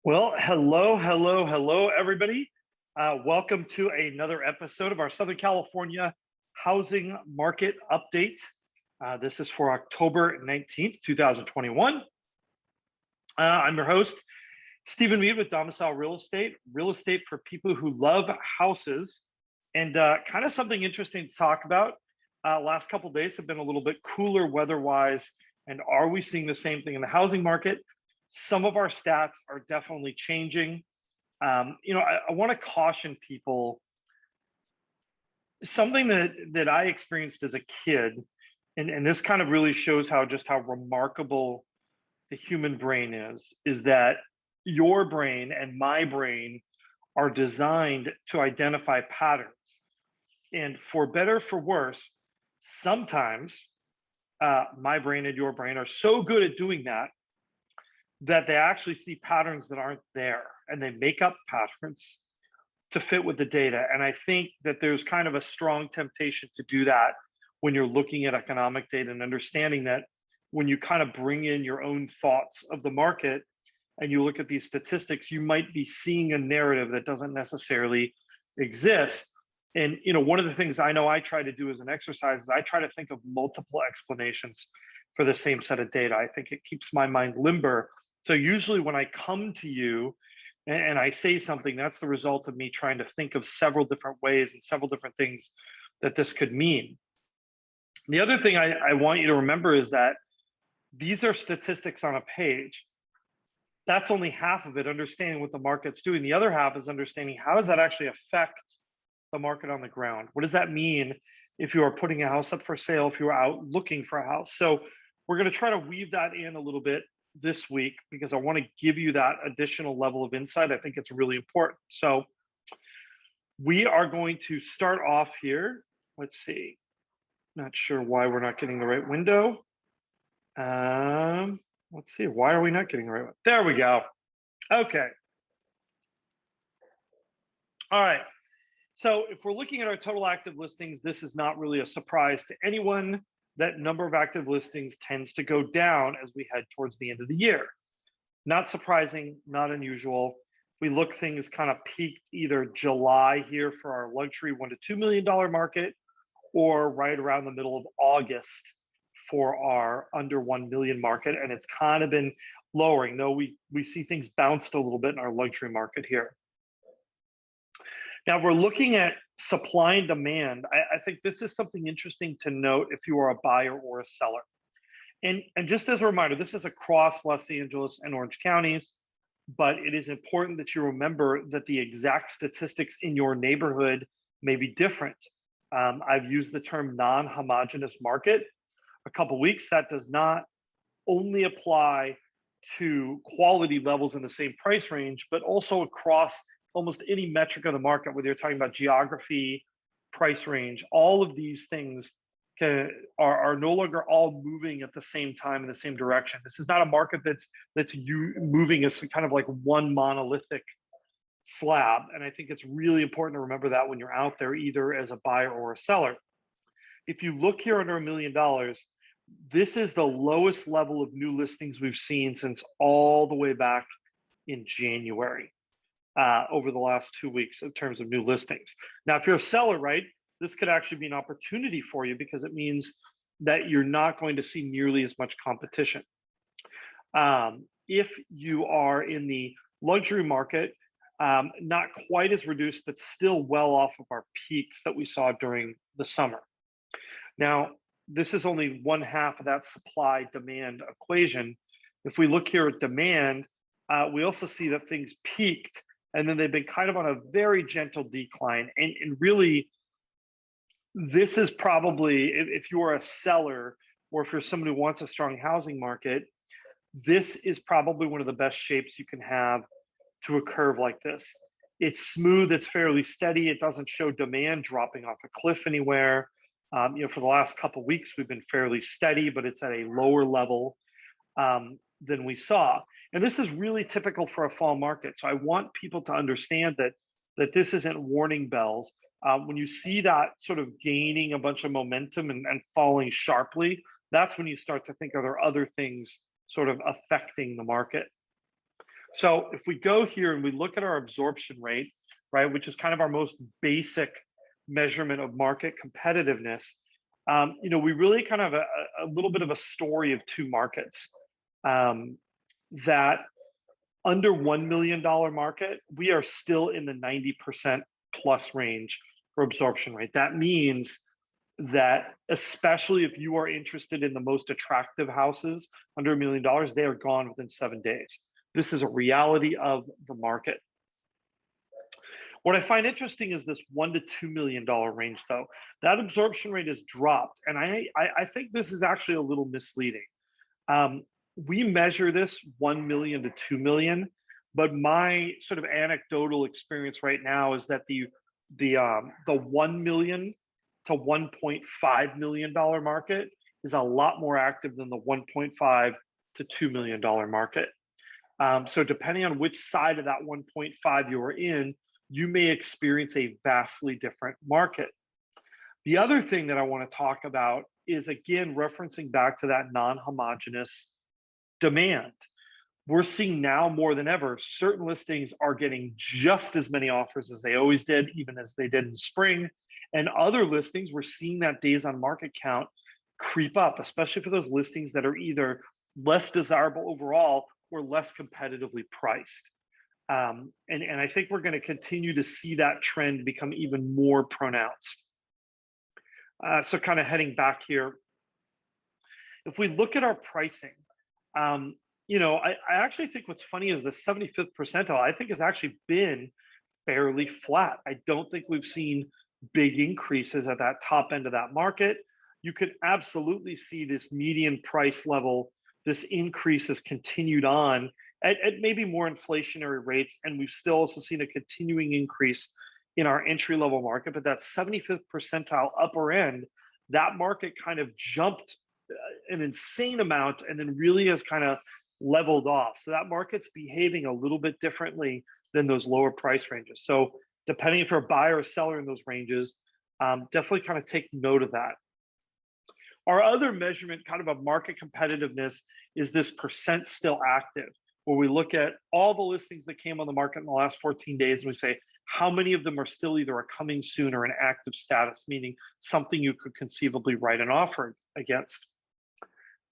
Well, hello, everybody. Welcome to another episode of our Southern California housing market update. This is for October 19th, 2021. I'm your host, Stephen Mead with Domicile real estate for people who love houses, and kind of something interesting to talk about. Last couple of days have been a little bit cooler weather-wise, and are we seeing the same thing in the housing market? Some of our stats are definitely changing. I want to caution people something that I experienced as a kid, and this kind of really shows how remarkable the human brain is that your brain and my brain are designed to identify patterns. And for better, for worse, sometimes my brain and your brain are so good at doing that they actually see patterns that aren't there, and they make up patterns to fit with the data. And I think that there's kind of a strong temptation to do that when you're looking at economic data, and understanding that when you kind of bring in your own thoughts of the market and you look at these statistics, you might be seeing a narrative that doesn't necessarily exist. And one of the things I know I try to do as an exercise is I try to think of multiple explanations for the same set of data. I think it keeps my mind limber. So usually when I come to you and I say something, that's the result of me trying to think of several different ways and several different things that this could mean. The other thing I want you to remember is that these are statistics on a page. That's only half of it, understanding what the market's doing. The other half is understanding how does that actually affect the market on the ground? What does that mean if you are putting a house up for sale, if you are out looking for a house? So we're going to try to weave that in a little bit this week, because I want to give you that additional level of insight. I think it's really important. So we are going to start off here. Let's see. Not sure why we're not getting the right window. Let's see. Why are we not getting the right one? There we go. Okay. All right. So if we're looking at our total active listings, this is not really a surprise to anyone. That number of active listings tends to go down as we head towards the end of the year. Not surprising, not unusual. We look, things kind of peaked either July here for our luxury $1 to $2 million market, or right around the middle of August for our under 1 million market. And it's kind of been lowering, though we see things bounced a little bit in our luxury market here. Now, if we're looking at supply and demand, I think this is something interesting to note if you are a buyer or a seller. And just as a reminder, this is across Los Angeles and Orange counties, but it is important that you remember that the exact statistics in your neighborhood may be different. I've used the term non-homogeneous market a couple weeks. That does not only apply to quality levels in the same price range, but also across almost any metric of the market, whether you're talking about geography, price range. All of these things are no longer all moving at the same time in the same direction. This is not a market that's moving as kind of like one monolithic slab. And I think it's really important to remember that when you're out there, either as a buyer or a seller. If you look here under $1 million, this is the lowest level of new listings we've seen since all the way back in January. Over the last 2 weeks in terms of new listings. Now, if you're a seller, right, this could actually be an opportunity for you, because it means that you're not going to see nearly as much competition. If you are in the luxury market, not quite as reduced, but still well off of our peaks that we saw during the summer. Now, this is only one half of that supply-demand equation. If we look here at demand, we also see that things peaked, and then they've been kind of on a very gentle decline. And really, this is probably, if you are a seller or if you're somebody who wants a strong housing market, this is probably one of the best shapes you can have to a curve like this. It's smooth, it's fairly steady, it doesn't show demand dropping off a cliff anywhere. For the last couple of weeks, we've been fairly steady, but it's at a lower level than we saw. And this is really typical for a fall market. So I want people to understand that this isn't warning bells. When you see that sort of gaining a bunch of momentum and falling sharply, that's when you start to think, are there other things sort of affecting the market? So if we go here and we look at our absorption rate, right, which is kind of our most basic measurement of market competitiveness, we really kind of a little bit of a story of two markets. Um, that under $1 million market, we are still in the 90% plus range for absorption rate. That means that especially if you are interested in the most attractive houses under $1 million, they are gone within 7 days. This is a reality of the market. What I find interesting is this $1 to $2 million range, though. That absorption rate has dropped, and I think this is actually a little misleading. Um, we measure this 1 million to 2 million, but my sort of anecdotal experience right now is that the 1 million to $1.5 million market is a lot more active than the 1.5 to $2 million market. So depending on which side of that 1.5 you are in, you may experience a vastly different market. The other thing that I want to talk about is, again, referencing back to that non-homogeneous demand. We're seeing now more than ever, certain listings are getting just as many offers as they always did, even as they did in spring. And other listings, we're seeing that days on market count creep up, especially for those listings that are either less desirable overall or less competitively priced. And I think we're going to continue to see that trend become even more pronounced. So kind of heading back here, if we look at our pricing, I actually think what's funny is the 75th percentile, I think, has actually been fairly flat. I don't think we've seen big increases at that top end of that market. You could absolutely see this median price level, this increase has continued on at maybe more inflationary rates, and we've still also seen a continuing increase in our entry level market. But that 75th percentile upper end, that market kind of jumped an insane amount and then really has kind of leveled off. So that market's behaving a little bit differently than those lower price ranges. So depending if you're a buyer or seller in those ranges, definitely kind of take note of that. Our other measurement kind of a market competitiveness is this percent still active, where we look at all the listings that came on the market in the last 14 days and we say, how many of them are still either a coming soon or an active status, meaning something you could conceivably write an offer against.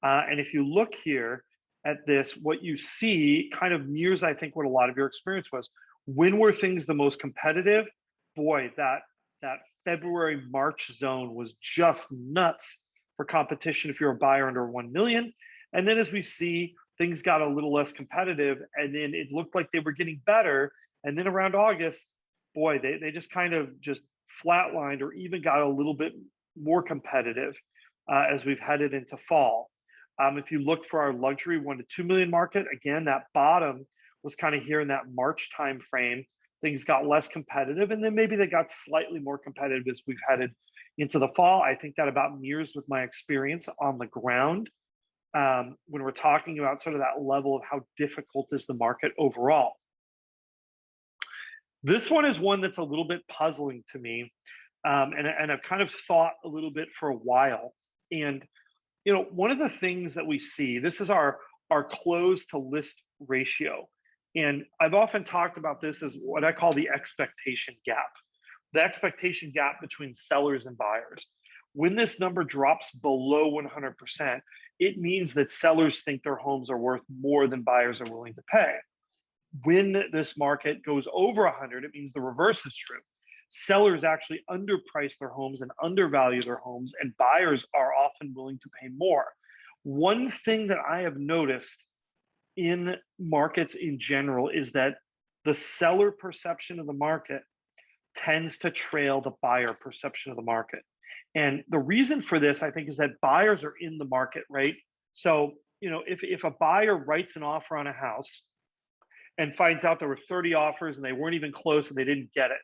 And if you look here at this, what you see kind of mirrors, I think, what a lot of your experience was. When were things the most competitive? Boy, that February, March zone was just nuts for competition if you're a buyer under 1 million. And then as we see, things got a little less competitive, and then it looked like they were getting better. And then around August, boy, they just kind of just flatlined or even got a little bit more competitive as we've headed into fall. If you look for our luxury 1 to 2 million market, again, that bottom was kind of here in that March timeframe. Things got less competitive, and then maybe they got slightly more competitive as we've headed into the fall. I think that about mirrors with my experience on the ground when we're talking about sort of that level of how difficult is the market overall. This one is one that's a little bit puzzling to me, and I've kind of thought a little bit for a while. And one of the things that we see, this is our close to list ratio. And I've often talked about this as what I call the expectation gap, the expectation gap between sellers and buyers. When this number drops below 100%, it means that sellers think their homes are worth more than buyers are willing to pay. When this market goes over 100, it means the reverse is true. Sellers actually underprice their homes and undervalue their homes, and buyers are often willing to pay more. One thing that I have noticed in markets in general is that the seller perception of the market tends to trail the buyer perception of the market. And the reason for this, I think, is that buyers are in the market, right? So, if a buyer writes an offer on a house and finds out there were 30 offers and they weren't even close and they didn't get it,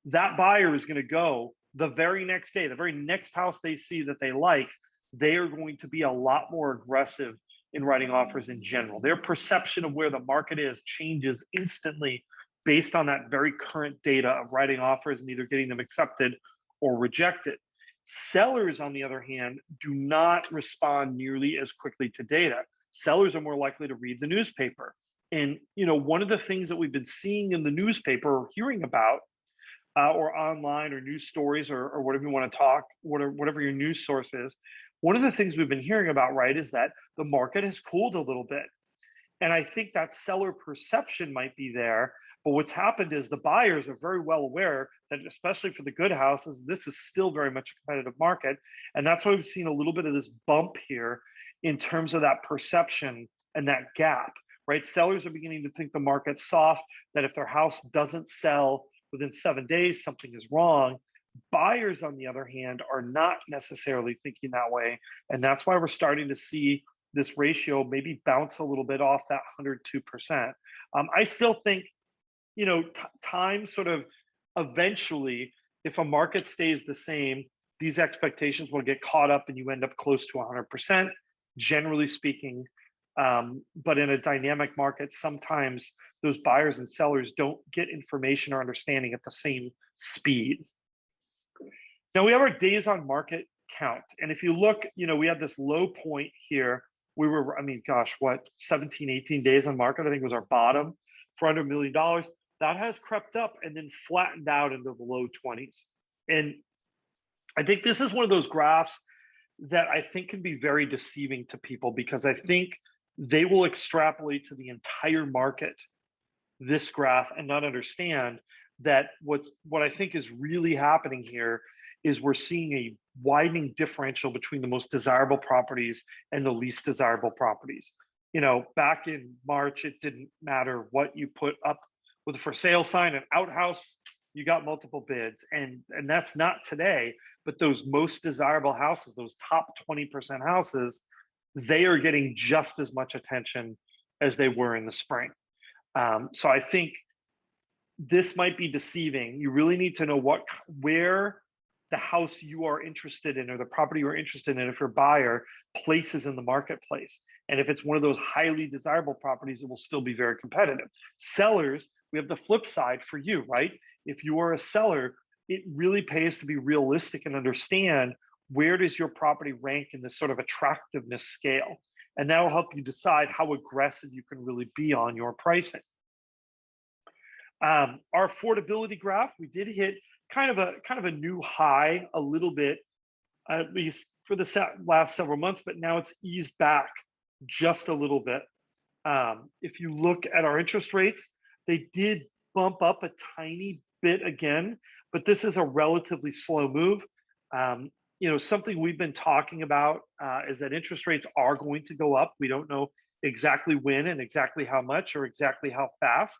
that buyer is going to go the very next day, the very next house they see that they like, they are going to be a lot more aggressive in writing offers in general. Their perception of where the market is changes instantly based on that very current data of writing offers and either getting them accepted or rejected. Sellers, on the other hand, do not respond nearly as quickly to data. Sellers are more likely to read the newspaper. And one of the things that we've been seeing in the newspaper or hearing about, or online or news stories, or whatever you want to talk, whatever your news source is, one of the things we've been hearing about, right, is that the market has cooled a little bit. And I think that seller perception might be there. But what's happened is the buyers are very well aware that, especially for the good houses, this is still very much a competitive market. And that's why we've seen a little bit of this bump here in terms of that perception and that gap, right? Sellers are beginning to think the market's soft, that if their house doesn't sell within 7 days, something is wrong. Buyers, on the other hand, are not necessarily thinking that way. And that's why we're starting to see this ratio maybe bounce a little bit off that 102%. I still think, time sort of eventually, if a market stays the same, these expectations will get caught up and you end up close to 100%, generally speaking. But in a dynamic market, sometimes those buyers and sellers don't get information or understanding at the same speed. Now we have our days on market count. And if you look, we had this low point here. We were, 17, 18 days on market, I think was our bottom for under $1 million. That has crept up and then flattened out into the low 20s. And I think this is one of those graphs that I think can be very deceiving to people, because I think they will extrapolate to the entire market this graph and not understand that what I think is really happening here is we're seeing a widening differential between the most desirable properties and the least desirable properties. Back in March, it didn't matter what you put up with a for sale sign, an outhouse, you got multiple bids. And that's not today, but those most desirable houses, those top 20% houses, they are getting just as much attention as they were in the spring. So I think this might be deceiving. You really need to know where the house you are interested in or the property you're interested in, if you're a buyer, places in the marketplace. And if it's one of those highly desirable properties, it will still be very competitive. Sellers, we have the flip side for you, right? If you are a seller, it really pays to be realistic and understand where does your property rank in this sort of attractiveness scale. And that will help you decide how aggressive you can really be on your pricing. Our affordability graph, we did hit kind of a new high a little bit, at least for the last several months, but now it's eased back just a little bit. If you look at our interest rates, they did bump up a tiny bit again, but this is a relatively slow move. Something we've been talking about is that interest rates are going to go up. We don't know exactly when and exactly how much or exactly how fast,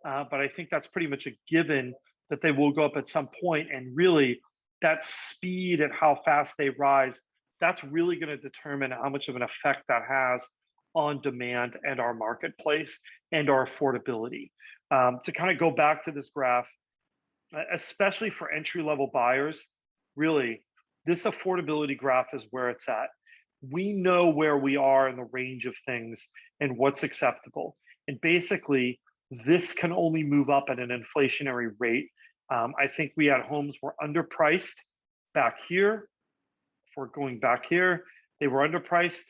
but I think that's pretty much a given that they will go up at some point. And really, that speed at how fast they rise, that's really going to determine how much of an effect that has on demand and our marketplace and our affordability. To kind of go back to this graph, especially for entry-level buyers, really, this affordability graph is where it's at. We know where we are in the range of things and what's acceptable. And basically, this can only move up at an inflationary rate. I think we had homes were underpriced back here. If we're going back here, they were underpriced,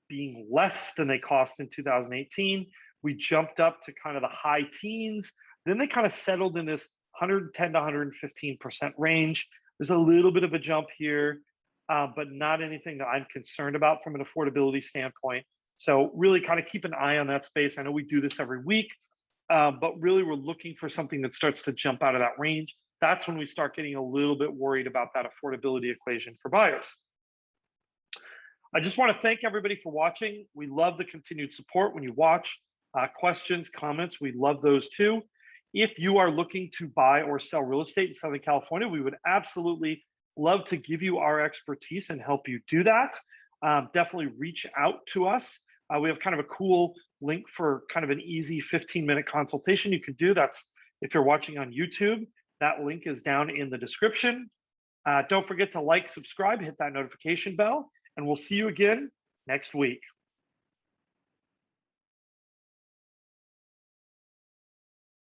being less than they cost in 2018. We jumped up to kind of the high teens. Then they kind of settled in this 110 to 115% range. There's a little bit of a jump here, but not anything that I'm concerned about from an affordability standpoint. So really kind of keep an eye on that space. I know we do this every week, but really we're looking for something that starts to jump out of that range. That's when we start getting a little bit worried about that affordability equation for buyers. I just want to thank everybody for watching. We love the continued support when you watch. Questions, comments, we love those too. If you are looking to buy or sell real estate in Southern California, we would absolutely love to give you our expertise and help you do that. Definitely reach out to us. We have kind of a cool link for kind of an easy 15-minute consultation you can do. That's if you're watching on YouTube, that link is down in the description. Don't forget to like, subscribe, hit that notification bell, and we'll see you again next week.